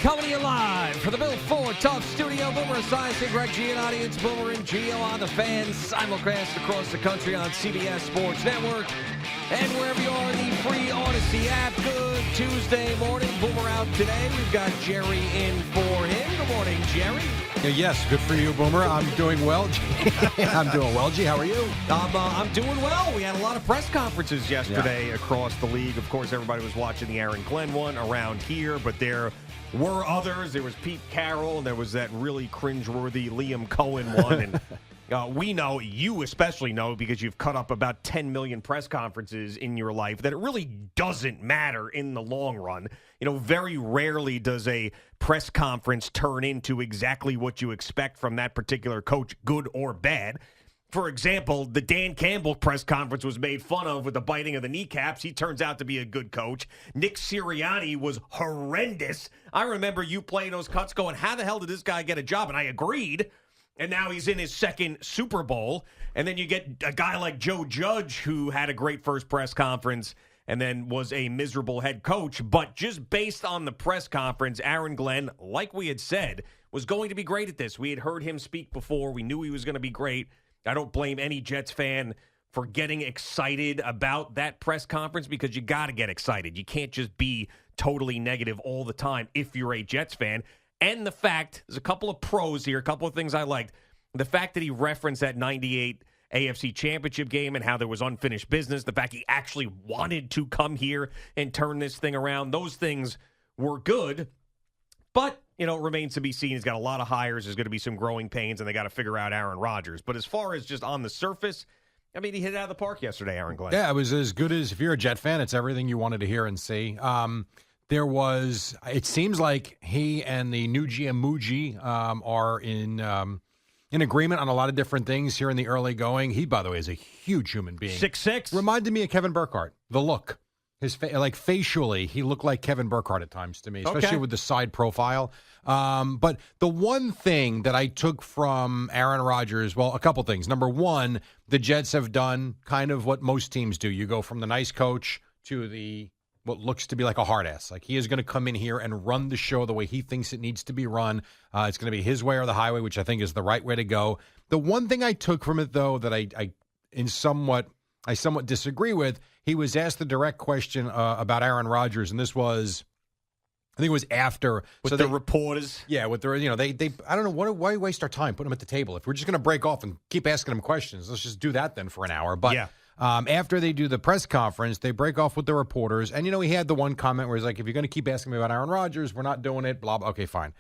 Coming to you live from the Bill Ford Tough Studio. Boomer Esiason, Greg Giannotti. It's Boomer and Gio on the Fan. Simulcast across the country on CBS Sports Network. And wherever you are in the free Odyssey app. Good Tuesday morning. Boomer out today. We've got Jerry in for him. Good morning, Jerry. Yes, good for you, Boomer. I'm doing well. I'm doing well. G, how are you? I'm doing well. We had a lot of press conferences yesterday across the league. Of course, everybody was watching the Aaron Glenn one around here, but there were others. There was Pete Carroll, and there was that really cringeworthy Liam Cohen one. And we know, you especially know, because you've cut up about 10 million press conferences in your life, that it really doesn't matter in the long run. You know, very rarely does a press conference turn into exactly what you expect from that particular coach, good or bad. For example, the Dan Campbell press conference was made fun of with the biting of the kneecaps. He turns out to be a good coach. Nick Sirianni was horrendous. I remember you playing those cuts going, how the hell did this guy get a job? And I agreed. And now he's in his second Super Bowl. And then you get a guy like Joe Judge, who had a great first press conference and then was a miserable head coach. But just based on the press conference, Aaron Glenn, like we had said, was going to be great at this. We had heard him speak before. We knew he was going to be great. I don't blame any Jets fan for getting excited about that press conference, because you got to get excited. You can't just be totally negative all the time if you're a Jets fan. And the fact, there's a couple of pros here, a couple of things I liked. The fact that he referenced that 98 AFC Championship game and how there was unfinished business, the fact he actually wanted to come here and turn this thing around, those things were good. But, you know, it remains to be seen. He's got a lot of hires. There's going to be some growing pains, and they got to figure out Aaron Rodgers. But as far as just on the surface, I mean, he hit it out of the park yesterday, Aaron Glenn. Yeah, it was as good as, if you're a Jet fan, it's everything you wanted to hear and see. It seems like he and the new GM Muji are in agreement on a lot of different things here in the early going. He, by the way, is a huge human being. 6'6". Reminded me of Kevin Burkhardt, the look. Facially, he looked like Kevin Burkhardt at times to me, especially with the side profile. But the one thing that I took from Aaron Rodgers, well, a couple things. Number one, the Jets have done kind of what most teams do. You go from the nice coach to what looks to be like a hard ass. Like, he is going to come in here and run the show the way he thinks it needs to be run. It's going to be his way or the highway, which I think is the right way to go. The one thing I took from it, though, that I somewhat disagree with, he was asked the direct question about Aaron Rodgers, and this was, I think it was after. With the reporters? Yeah, with the, they I don't know, why waste our time putting him at the table? If we're just going to break off and keep asking him questions, let's just do that then for an hour. But yeah. After they do the press conference, they break off with the reporters. And, he had the one comment where he's like, if you're going to keep asking me about Aaron Rodgers, we're not doing it, blah, blah. Okay, fine.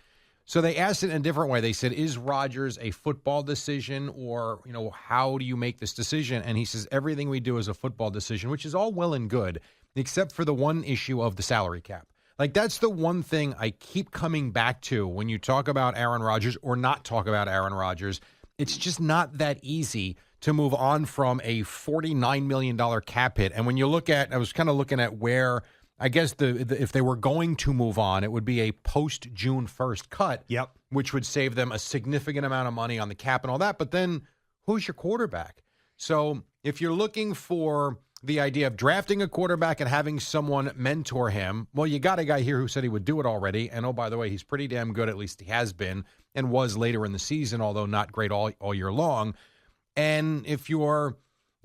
So they asked it in a different way. They said, is Rodgers a football decision, or, how do you make this decision? And he says, everything we do is a football decision, which is all well and good, except for the one issue of the salary cap. Like, that's the one thing I keep coming back to when you talk about Aaron Rodgers or not talk about Aaron Rodgers. It's just not that easy to move on from a $49 million cap hit. And when you look at, I was kind of looking at where, I guess if they were going to move on, it would be a post-June 1st cut, which would save them a significant amount of money on the cap and all that. But then who's your quarterback? So if you're looking for the idea of drafting a quarterback and having someone mentor him, well, you got a guy here who said he would do it already. And, oh, by the way, he's pretty damn good, at least he has been, and was later in the season, although not great all year long. And if you're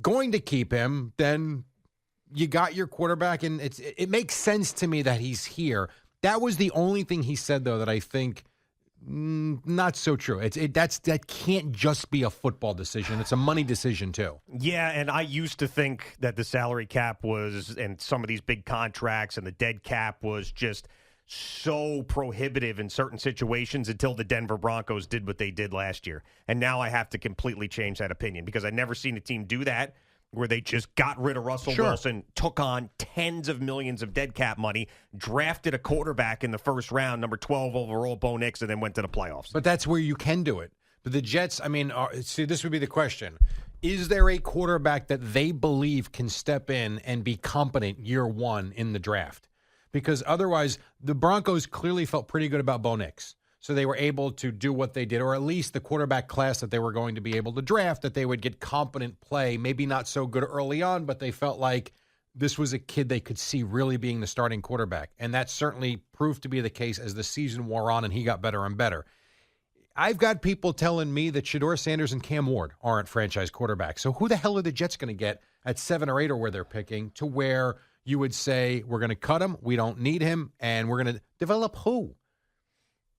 going to keep him, then you got your quarterback, and it makes sense to me that he's here. That was the only thing he said, though, that I think not so true. That can't just be a football decision. It's a money decision, too. Yeah, and I used to think that the salary cap was, and some of these big contracts and the dead cap was just so prohibitive in certain situations until the Denver Broncos did what they did last year. And now I have to completely change that opinion, because I've never seen a team do that, where they just got rid of Russell Wilson, took on tens of millions of dead cap money, drafted a quarterback in the first round, number 12 overall, Bo Nix, and then went to the playoffs. But that's where you can do it. But the Jets, see, this would be the question. Is there a quarterback that they believe can step in and be competent year one in the draft? Because otherwise, the Broncos clearly felt pretty good about Bo Nix. So they were able to do what they did, or at least the quarterback class that they were going to be able to draft, that they would get competent play, maybe not so good early on, but they felt like this was a kid they could see really being the starting quarterback. And that certainly proved to be the case as the season wore on and he got better and better. I've got people telling me that Shedeur Sanders and Cam Ward aren't franchise quarterbacks. So who the hell are the Jets going to get at 7 or 8 or where they're picking to where you would say, we're going to cut him, we don't need him, and we're going to develop who?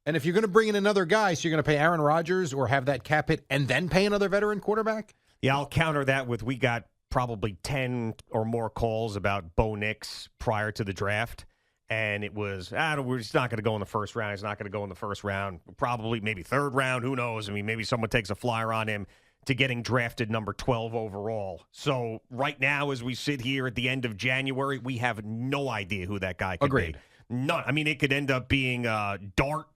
And if you're going to bring in another guy, so you're going to pay Aaron Rodgers or have that cap hit and then pay another veteran quarterback? Yeah, I'll counter that with we got probably 10 or more calls about Bo Nix prior to the draft. And it was, we're just not going to go in the first round. He's not going to go in the first round. Probably maybe third round. Who knows? I mean, maybe someone takes a flyer on him to getting drafted number 12 overall. So right now, as we sit here at the end of January, we have no idea who that guy could Agreed. be. None. I mean, it could end up being Dart.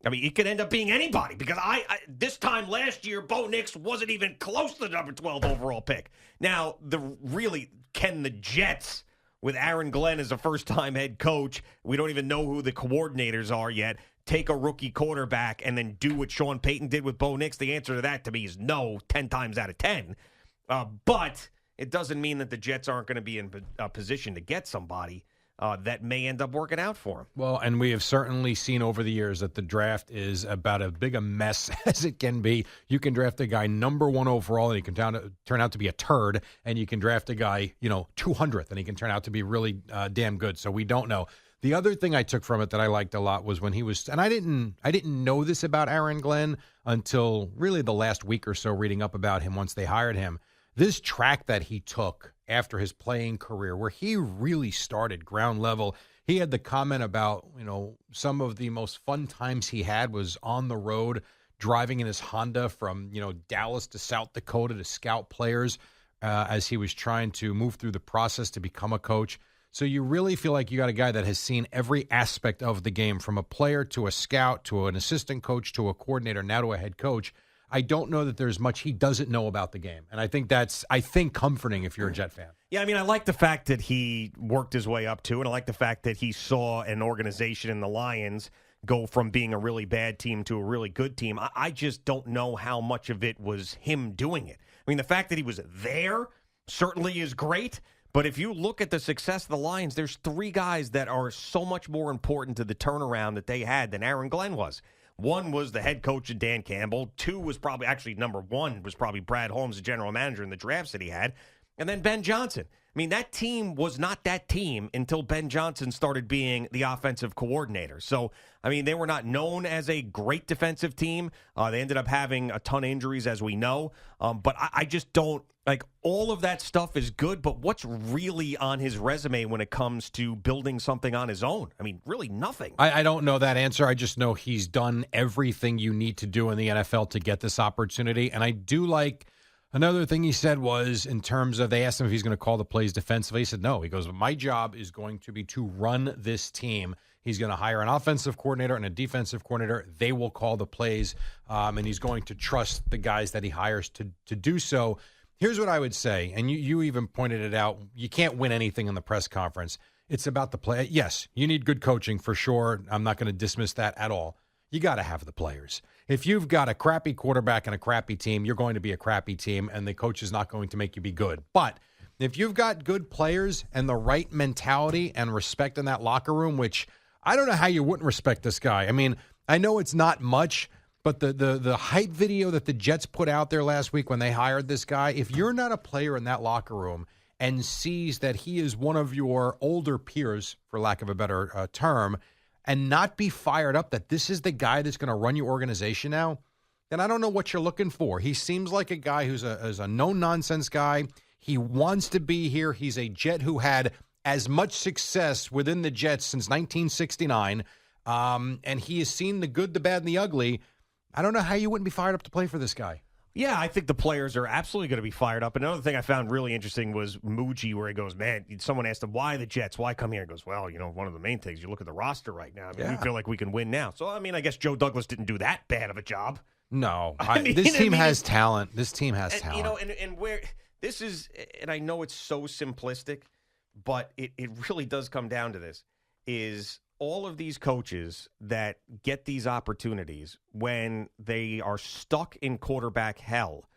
I mean, it could end up being anybody because I this time last year, Bo Nix wasn't even close to the number 12 overall pick. Now, can the Jets, with Aaron Glenn as a first-time head coach, we don't even know who the coordinators are yet, take a rookie quarterback and then do what Sean Payton did with Bo Nix? The answer to that to me is no, 10 times out of 10. But it doesn't mean that the Jets aren't going to be in a position to get somebody that may end up working out for him. Well, and we have certainly seen over the years that the draft is about as big a mess as it can be. You can draft a guy number 1 overall, and he can turn out to be a turd, and you can draft a guy, 200th, and he can turn out to be really damn good. So we don't know. The other thing I took from it that I liked a lot was when he was, and I didn't know this about Aaron Glenn until really the last week or so, reading up about him once they hired him. This track that he took after his playing career, where he really started ground level, he had the comment about, some of the most fun times he had was on the road, driving in his Honda from, Dallas to South Dakota to scout players as he was trying to move through the process to become a coach. So you really feel like you got a guy that has seen every aspect of the game, from a player to a scout to an assistant coach to a coordinator, now to a head coach. I don't know that there's much he doesn't know about the game. And I think that's, comforting if you're a Jet fan. Yeah, I mean, I like the fact that he worked his way up to, and I like the fact that he saw an organization in the Lions go from being a really bad team to a really good team. I just don't know how much of it was him doing it. I mean, the fact that he was there certainly is great, but if you look at the success of the Lions, there's 3 guys that are so much more important to the turnaround that they had than Aaron Glenn was. 1 was the head coach of Dan Campbell. 2 was probably, actually number 1 was probably Brad Holmes, the general manager in the drafts that he had. And then Ben Johnson. I mean, that team was not that team until Ben Johnson started being the offensive coordinator. So, I mean, they were not known as a great defensive team. They ended up having a ton of injuries, as we know. But I just don't, all of that stuff is good, but what's really on his resume when it comes to building something on his own? I mean, really nothing. I don't know that answer. I just know he's done everything you need to do in the NFL to get this opportunity. And I do like, another thing he said was, in terms of, they asked him if he's going to call the plays defensively. He said no. He goes, my job is going to be to run this team. He's going to hire an offensive coordinator and a defensive coordinator. They will call the plays, and he's going to trust the guys that he hires to do so. Here's what I would say, and you even pointed it out. You can't win anything in the press conference. It's about the play. Yes, you need good coaching for sure. I'm not going to dismiss that at all. You got to have the players. If you've got a crappy quarterback and a crappy team, you're going to be a crappy team, and the coach is not going to make you be good. But if you've got good players and the right mentality and respect in that locker room, which I don't know how you wouldn't respect this guy. I mean, I know it's not much, but the hype video that the Jets put out there last week when they hired this guy, if you're not a player in that locker room and sees that he is one of your older peers, for lack of a better term, and not be fired up that this is the guy that's going to run your organization now, then I don't know what you're looking for. He seems like a guy who's a no-nonsense guy. He wants to be here. He's a Jet who had as much success within the Jets since 1969, and he has seen the good, the bad, and the ugly. I don't know how you wouldn't be fired up to play for this guy. Yeah, I think the players are absolutely going to be fired up. Another thing I found really interesting was Muji, where he goes, man, someone asked him, why the Jets? Why come here? He goes, well, one of the main things, you look at the roster right now. I mean, we feel like we can win now. So, I mean, I guess Joe Douglas didn't do that bad of a job. No. This team has talent. This team has talent. And where this is, and I know it's so simplistic, but it really does come down to this, is all of these coaches that get these opportunities when they are stuck in quarterback hell,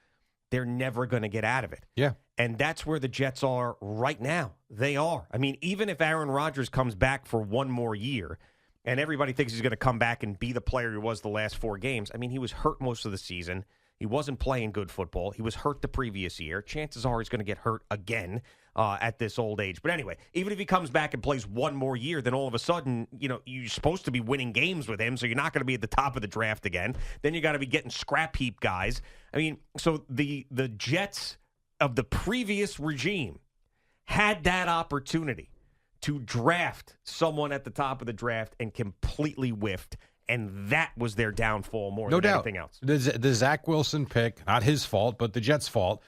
they're never going to get out of it. Yeah. And that's where the Jets are right now. They are. I mean, even if Aaron Rodgers comes back for one more year, and everybody thinks he's going to come back and be the player he was the last 4 games, I mean, he was hurt most of the season. He wasn't playing good football. He was hurt the previous year. Chances are he's going to get hurt again at this old age. But anyway, even if he comes back and plays one more year, then all of a sudden, you're supposed to be winning games with him, so you're not going to be at the top of the draft again. Then you got to be getting scrap heap guys. I mean, so the Jets of the previous regime had that opportunity to draft someone at the top of the draft and completely whiffed. And that was their downfall more than anything else. The Zach Wilson pick, not his fault, but the Jets' fault,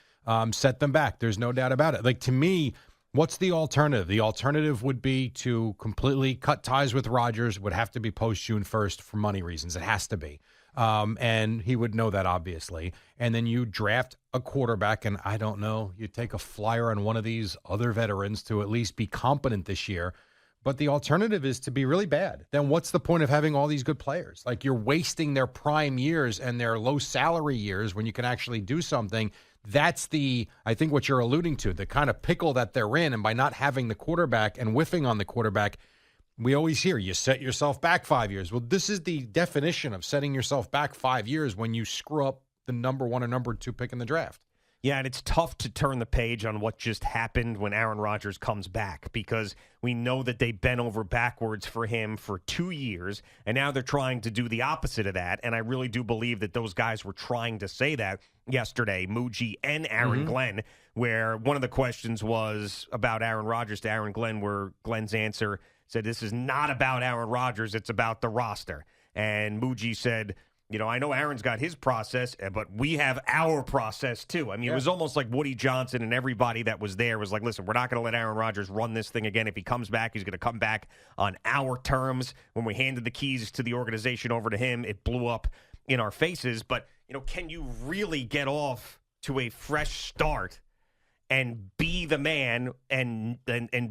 set them back. There's no doubt about it. Like, to me, what's the alternative? The alternative would be to completely cut ties with Rodgers. Would have to be post-June 1st for money reasons. It has to be. And he would know that, obviously. And then you draft a quarterback, and I don't know, you take a flyer on one of these other veterans to at least be competent this year. But the alternative is to be really bad. Then what's the point of having all these good players? Like, you're wasting their prime years and their low salary years when you can actually do something. That's I think what you're alluding to, the kind of pickle that they're in. And by not having the quarterback and whiffing on the quarterback, we always hear you set yourself back 5 years. Well, this is the definition of setting yourself back 5 years when you screw up the number 1 or number 2 pick in the draft. Yeah, and it's tough to turn the page on what just happened when Aaron Rodgers comes back, because we know that they bent over backwards for him for 2 years, and now they're trying to do the opposite of that. And I really do believe that those guys were trying to say that yesterday, Muji and Aaron Glenn, where one of the questions was about Aaron Rodgers to Aaron Glenn, where Glenn's answer said, this is not about Aaron Rodgers, it's about the roster. And Muji said, I know Aaron's got his process, but we have our process too. I mean, It was almost like Woody Johnson and everybody that was there was like, listen, we're not going to let Aaron Rodgers run this thing again. If he comes back, he's going to come back on our terms. When we handed the keys to the organization over to him, it blew up in our faces. But, can you really get off to a fresh start and be the man and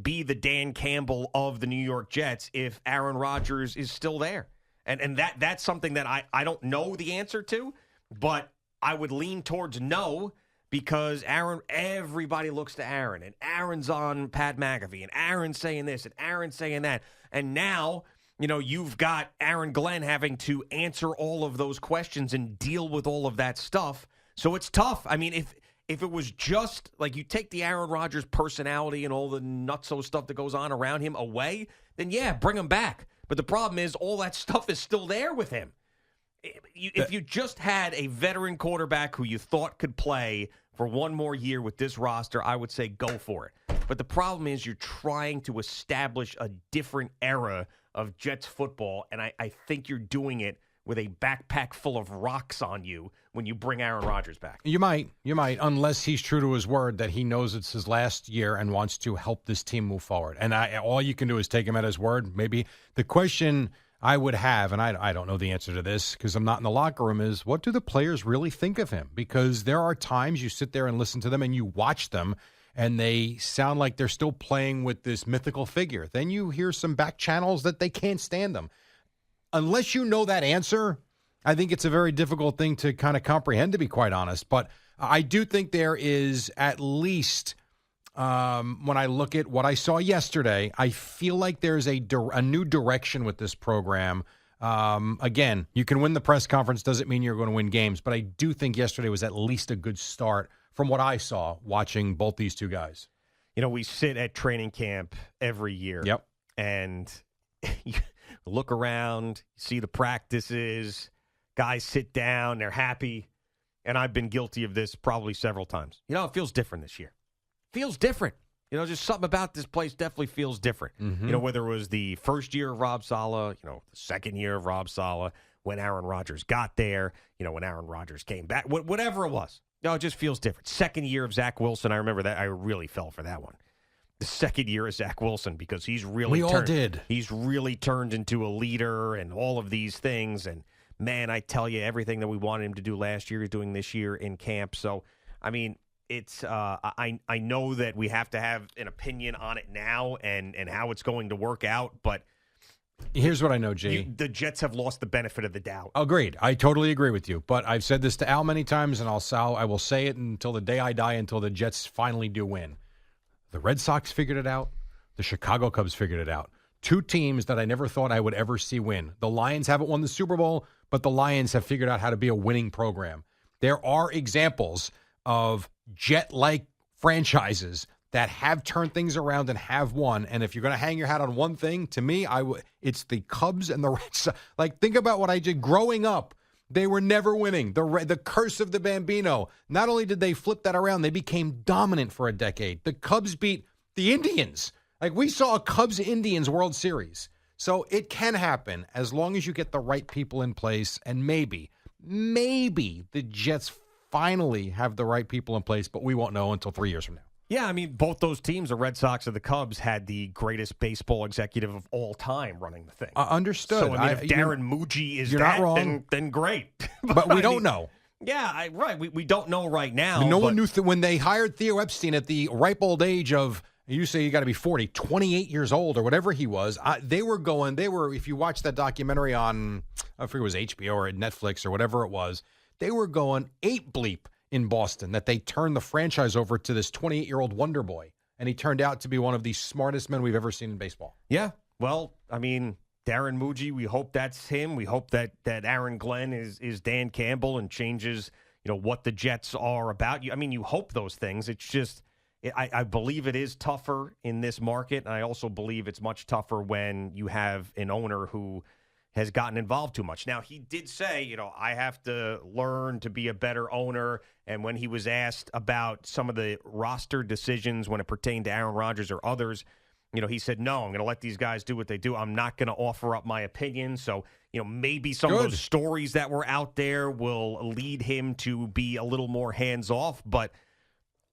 be the Dan Campbell of the New York Jets if Aaron Rodgers is still there? And that's something that I don't know the answer to, but I would lean towards no, because everybody looks to Aaron, and Aaron's on Pat McAfee, and Aaron's saying this, and Aaron's saying that. And now, you've got Aaron Glenn having to answer all of those questions and deal with all of that stuff. So it's tough. I mean, if it was just like you take the Aaron Rodgers personality and all the nutso stuff that goes on around him away, then yeah, bring him back. But the problem is all that stuff is still there with him. If you just had a veteran quarterback who you thought could play for one more year with this roster, I would say go for it. But the problem is you're trying to establish a different era of Jets football, and I think you're doing it with a backpack full of rocks on you when you bring Aaron Rodgers back. You might, unless he's true to his word that he knows it's his last year and wants to help this team move forward. And all you can do is take him at his word. Maybe the question I would have, and I don't know the answer to this because I'm not in the locker room, is what do the players really think of him? Because there are times you sit there and listen to them and you watch them and they sound like they're still playing with this mythical figure. Then you hear some back channels that they can't stand them. Unless you know that answer, I think it's a very difficult thing to kind of comprehend, to be quite honest. But I do think there is at least, when I look at what I saw yesterday, I feel like there's a new direction with this program. Again, you can win the press conference, doesn't mean you're going to win games. But I do think yesterday was at least a good start from what I saw watching both these two guys. We sit at training camp every year. Yep. And look around, see the practices, guys sit down, they're happy. And I've been guilty of this probably several times. It feels different this year. Feels different. Just something about this place definitely feels different. Mm-hmm. Whether it was the first year of Rob Saleh, the second year of Rob Saleh, when Aaron Rodgers got there, when Aaron Rodgers came back, whatever it was. It just feels different. Second year of Zach Wilson, I remember that. I really fell for that one. The second year of Zach Wilson, because he's really He's really turned into a leader and all of these things. And, man, I tell you, everything that we wanted him to do last year, he's doing this year in camp. So, I mean, it's I know that we have to have an opinion on it now and how it's going to work out. But Here's what I know, G. The Jets have lost the benefit of the doubt. Agreed. I totally agree with you. But I've said this to Al many times, and I will say it until the day I die, until the Jets finally do win. The Red Sox figured it out. The Chicago Cubs figured it out. Two teams that I never thought I would ever see win. The Lions haven't won the Super Bowl, but the Lions have figured out how to be a winning program. There are examples of Jet-like franchises that have turned things around and have won. And if you're going to hang your hat on one thing, to me, it's the Cubs and the Red Sox. Like, think about what I did growing up. They were never winning. The curse of the Bambino. Not only did they flip that around, they became dominant for a decade. The Cubs beat the Indians. Like, we saw a Cubs-Indians World Series. So it can happen as long as you get the right people in place. And maybe the Jets finally have the right people in place, but we won't know until 3 years from now. Yeah, I mean, both those teams, the Red Sox and the Cubs, had the greatest baseball executive of all time running the thing. Understood. So, I mean, if Darren Muji is you're not wrong. Then great. But we don't know. Yeah, right. We don't know right now. No one knew when they hired Theo Epstein at the ripe old age of, you say you got to be 40, 28 years old or whatever he was. They were, if you watch that documentary on, I forget it was HBO or Netflix or whatever it was, they were going ape bleep in Boston that they turned the franchise over to this 28-year-old wonder boy. And he turned out to be one of the smartest men we've ever seen in baseball. Yeah. Well, I mean, Darren Muji, we hope that's him. We hope that Aaron Glenn is Dan Campbell and changes, what the Jets are about. I mean, you hope those things. It's just, I believe it is tougher in this market. And I also believe it's much tougher when you have an owner who has gotten involved too much. Now, he did say, I have to learn to be a better owner. And when he was asked about some of the roster decisions when it pertained to Aaron Rodgers or others, he said, no, I'm going to let these guys do what they do. I'm not going to offer up my opinion. So, maybe some of those stories that were out there will lead him to be a little more hands-off. But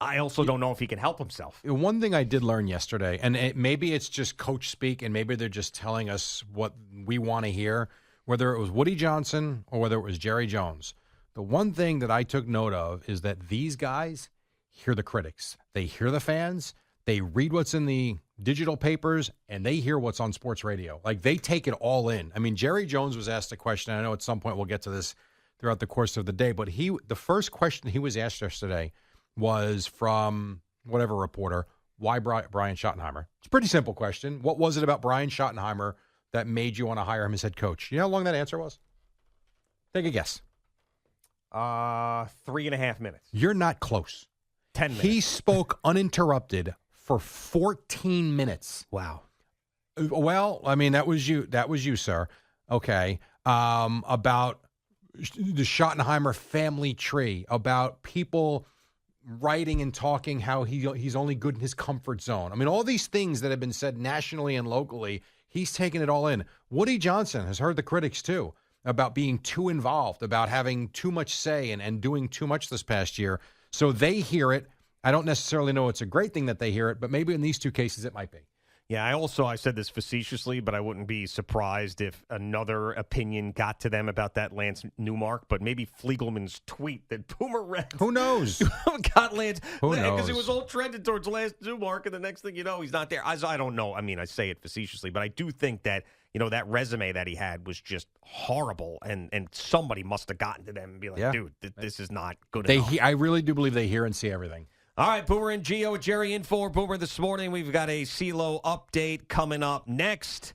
I also don't know if he can help himself. One thing I did learn yesterday, and maybe it's just coach speak, and maybe they're just telling us what we want to hear, whether it was Woody Johnson or whether it was Jerry Jones. The one thing that I took note of is that these guys hear the critics. They hear the fans. They read what's in the digital papers, and they hear what's on sports radio. Like, they take it all in. I mean, Jerry Jones was asked a question. I know at some point we'll get to this throughout the course of the day, but the first question he was asked yesterday was from whatever reporter, why Brian Schottenheimer? It's a pretty simple question. What was it about Brian Schottenheimer that made you want to hire him as head coach? You know how long that answer was? Take a guess. 3.5 minutes. You're not close. 10 minutes. He spoke uninterrupted for 14 minutes. Wow. Well, I mean, that was you. That was you, sir. Okay. About the Schottenheimer family tree, about people writing and talking how he's only good in his comfort zone. I mean, all these things that have been said nationally and locally, he's taken it all in. Woody Johnson has heard the critics, too, about being too involved, about having too much say and doing too much this past year. So they hear it. I don't necessarily know it's a great thing that they hear it, but maybe in these two cases it might be. Yeah, I said this facetiously, but I wouldn't be surprised if another opinion got to them about that Lance Newmark, but maybe Fliegelman's tweet that Boomer read. Who knows? Got Lance. Who knows? Because it was all trended towards Lance Newmark, and the next thing you know, he's not there. I don't know. I mean, I say it facetiously, but I do think that, that resume that he had was just horrible, and somebody must have gotten to them and be like, dude, this is not good enough. I really do believe they hear and see everything. All right, Boomer and Gio and Jerry in for Boomer this morning. We've got a CeeLo update coming up next.